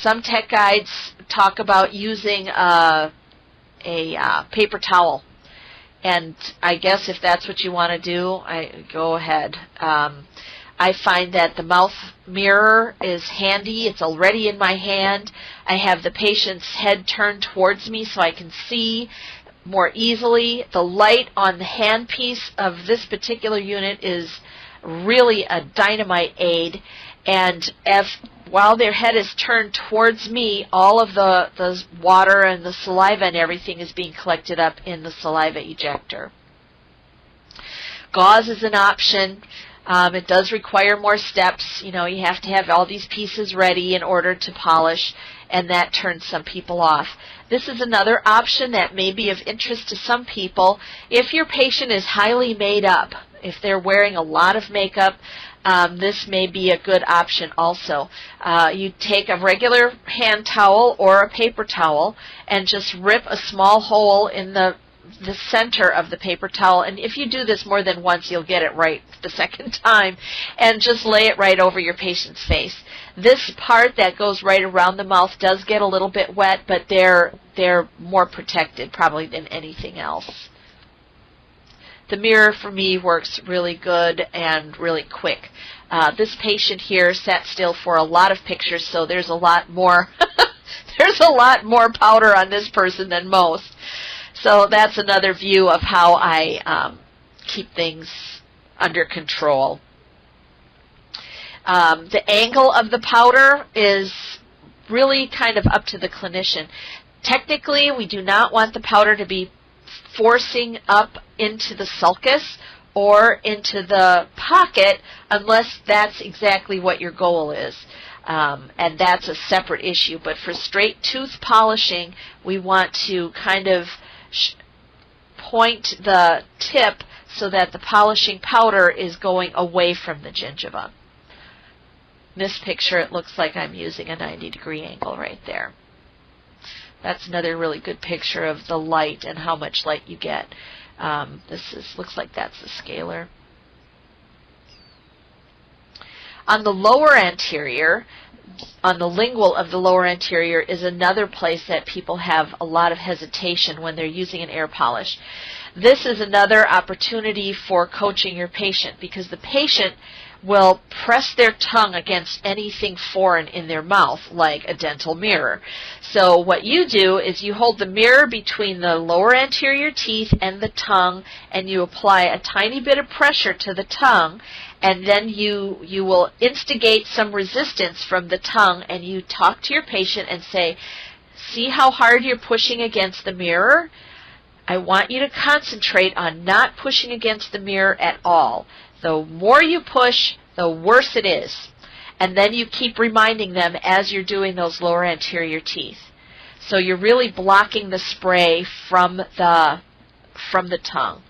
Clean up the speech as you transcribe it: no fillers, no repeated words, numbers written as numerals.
Some tech guides talk about using a paper towel. And I guess if that's what you want to do, go ahead. I find that the mouth mirror is handy. It's already in my hand. I have the patient's head turned towards me so I can see more easily. The light on the handpiece of this particular unit is really a dynamite aid. And while their head is turned towards me, all of the water and the saliva and everything is being collected up in the saliva ejector. Gauze is an option. It does require more steps. You know, you have to have all these pieces ready in order to polish, and that turns some people off. This is another option that may be of interest to some people. If your patient is highly made up, if they're wearing a lot of makeup, this may be a good option also. You take a regular hand towel or a paper towel and just rip a small hole in the center of the paper towel, and if you do this more than once, you'll get it right the second time, and just lay it right over your patient's face. This part that goes right around the mouth does get a little bit wet, but they're more protected probably than anything else. The mirror for me works really good and really quick. This patient here sat still for a lot of pictures, so there's a lot more there's a lot more powder on this person than most. So that's another view of how I keep things under control. The angle of the powder is really kind of up to the clinician. Technically, we do not want the powder to be forcing up into the sulcus or into the pocket unless that's exactly what your goal is. And that's a separate issue. But for straight tooth polishing, we want to kind of point the tip so that the polishing powder is going away from the gingiva. In this picture, it looks like I'm using a 90-degree angle right there. That's another really good picture of the light and how much light you get. Looks like that's the scaler. On the lower anterior, on the lingual of the lower anterior, is another place that people have a lot of hesitation when they're using an air polish. This is another opportunity for coaching your patient, because the patient will press their tongue against anything foreign in their mouth, like a dental mirror. So what you do is you hold the mirror between the lower anterior teeth and the tongue, and you apply a tiny bit of pressure to the tongue, and then you will instigate some resistance from the tongue, and you talk to your patient and say, see how hard you're pushing against the mirror? I want you to concentrate on not pushing against the mirror at all. The more you push, the worse it is. And then you keep reminding them as you're doing those lower anterior teeth. So you're really blocking the spray from the tongue.